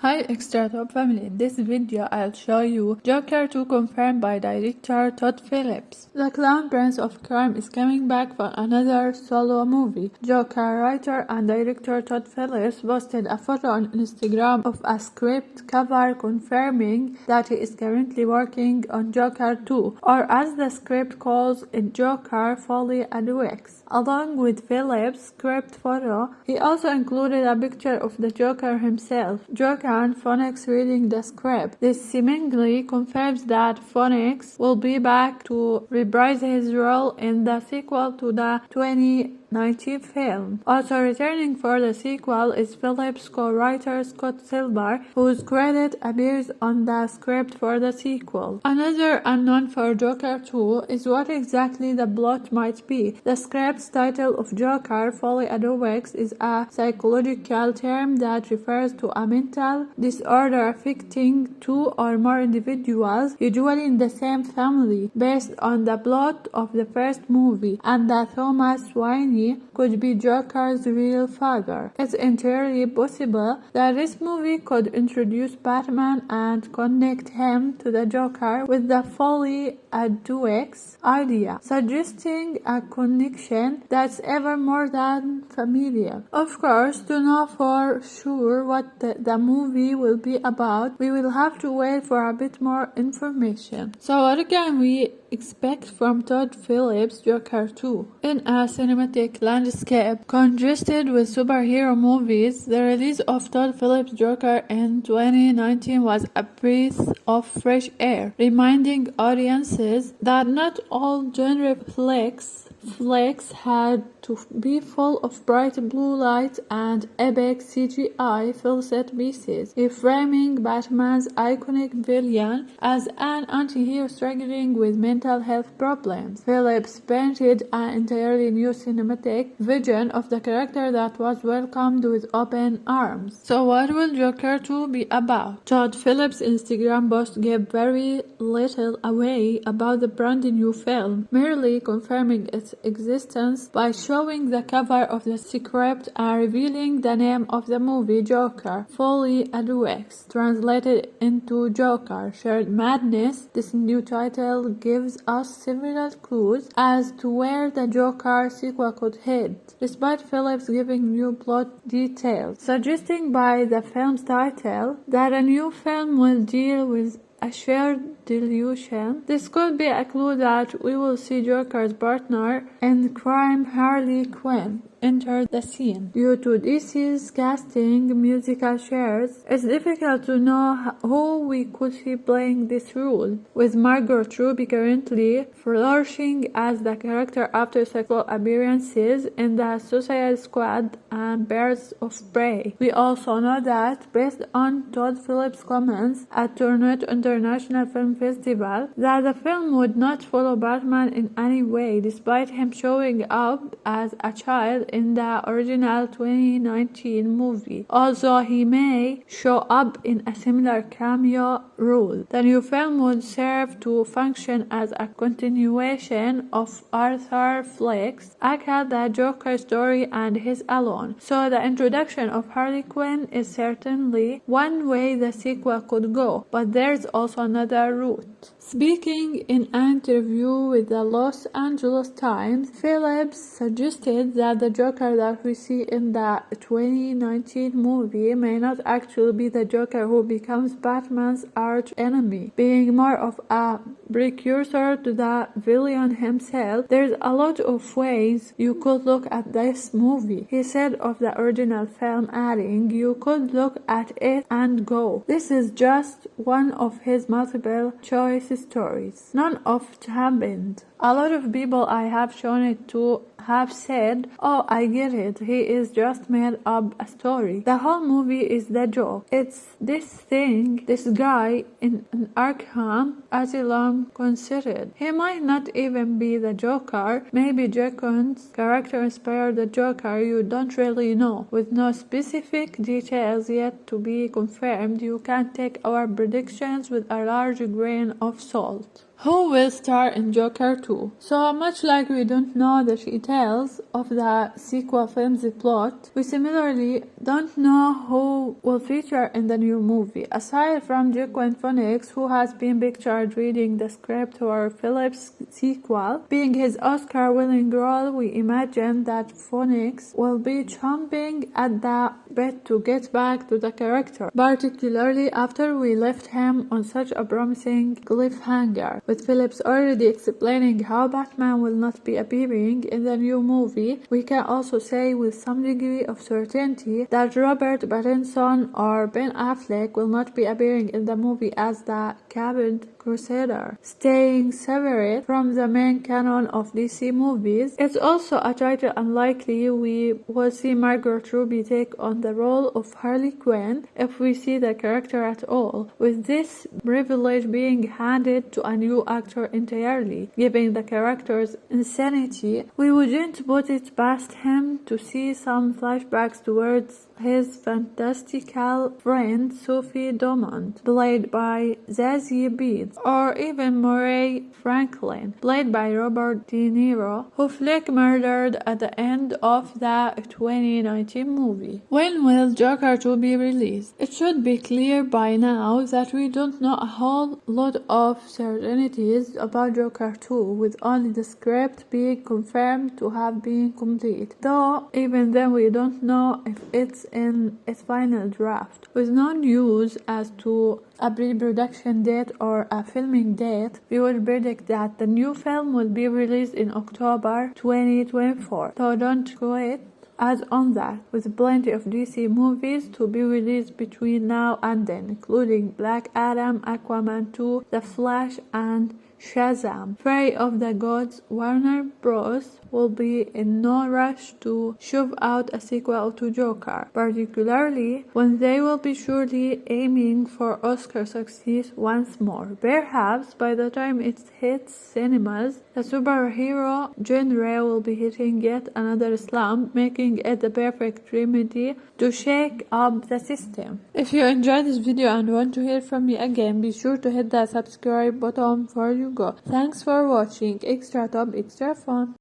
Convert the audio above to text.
Hi ExtraTop family, in this video I'll show you Joker 2 confirmed by director Todd Phillips. The Clown Prince of Crime is coming back for another solo movie. Joker writer and director Todd Phillips posted a photo on Instagram of a script cover confirming that he is currently working on Joker 2, or as the script calls it, Joker Folly and Wax. Along with Phillips' script photo, he also included a picture of the Joker himself, Joker and Phoenix reading the script. This seemingly confirms that Phoenix will be back to reprise his role in the sequel to the 2019 film. Also returning for the sequel is Phillips' co-writer Scott Silver, whose credit appears on the script for the sequel. Another unknown for Joker 2 is what exactly the plot might be. The script's title of Joker, Folly and Wax, is a psychological term that refers to a mental disorder affecting two or more individuals, usually in the same family, based on the plot of the first movie, and that Thomas Wayne could be Joker's real father. It's entirely possible that this movie could introduce Batman and connect him to the Joker with the Folly and Wax idea, suggesting a connection that's ever more than familiar. Of course, to know for sure what the movie will be about, we will have to wait for a bit more information. So what can we expect from Todd Phillips' Joker 2? In a cinematic landscape congested with superhero movies, the release of Todd Phillips' Joker in 2019 was a breath of fresh air, reminding audiences that not all genre flicks had to be full of bright blue light and epic CGI fill set pieces, reframing Batman's iconic villain as an anti-hero struggling with mental health problems. Phillips painted an entirely new cinematic vision of the character that was welcomed with open arms. So what will Joker 2 be about? Todd Phillips' Instagram post gave very little away about the brand new film, merely confirming its existence by showing the cover of the script and revealing the name of the movie, Joker, Folly and Wax, translated into Joker, Shared Madness. This new title gives us several clues as to where the Joker sequel could head, despite Phillips giving new plot details, suggesting by the film's title that a new film will deal with a shared delusion. This could be a clue that we will see Joker's partner in crime, Harley Quinn, enter the scene. Due to DC's casting musical shares, it's difficult to know who we could see playing this role, with Margot Robbie currently flourishing as the character after successful appearances in the Suicide Squad and Birds of Prey. We also know that, based on Todd Phillips' comments at Toronto International Film Festival, that the film would not follow Batman in any way, despite him showing up as a child in the original 2019 movie, although he may show up in a similar cameo role. The new film would serve to function as a continuation of Arthur Fleck's Agatha Joker story and his Alone, so the introduction of Harley Quinn is certainly one way the sequel could go, but there's also another route. Speaking in an interview with the Los Angeles Times, Phillips suggested that the Joker that we see in the 2019 movie may not actually be the Joker who becomes Batman's arch enemy, being more of a precursor to the villain himself. There's a lot of ways you could look at this movie, he said of the original film, adding, "You could look at it and go, this is just one of his multiple choice stories. None of it happened." A lot of people I have shown it to have said, "Oh, I get it, he is just made up a story. The whole movie is the joke. It's this thing, this guy in an Arkham Asylum considered. He might not even be the Joker. Maybe Jekyll's character inspired the Joker, you don't really know. With no specific details yet to be confirmed, you can take our predictions with a large grain of salt." who will star in Joker 2. So much like we don't know the details of the sequel film's plot, we similarly don't know who will feature in the new movie. Aside from Joaquin Phoenix, who has been pictured reading the script for Phillips' sequel, being his Oscar-winning role, we imagine that Phoenix will be chomping at the bit to get back to the character, particularly after we left him on such a promising cliffhanger, with Phillips already explaining how Batman will not be appearing in the new movie. We can also say with some degree of certainty that Robert Pattinson or Ben Affleck will not be appearing in the movie as the Cabined Crusader, staying separate from the main canon of DC movies. It's also a title unlikely we will see Margot Robbie take on the role of Harley Quinn, if we see the character at all, with this privilege being handed to a new actor entirely. Given the character's insanity, we wouldn't put it past him to see some flashbacks towards his fantastical friend Sophie Dumont, played by Zazie Beetz, or even Murray Franklin, played by Robert De Niro, who Flick murdered at the end of the 2019 movie. When will Joker 2 be released? It should be clear by now that we don't know a whole lot of certainties about Joker 2, with only the script being confirmed to have been complete, though even then we don't know if it's in its final draft. With no news as to a pre-production date or a filming date, we will predict that the new film will be released in October 2024. So don't quit us on that, with plenty of DC movies to be released between now and then, including Black Adam, Aquaman 2, The Flash, and Shazam. Fury of the Gods. Warner Bros. Will be in no rush to shove out a sequel to Joker, particularly when they will be surely aiming for Oscar success once more. Perhaps by the time it hits cinemas, the superhero genre will be hitting yet another slump, making it the perfect remedy to shake up the system. If you enjoyed this video and want to hear from me again, be sure to hit that subscribe button before you go. Thanks for watching. Extra Top, extra fun.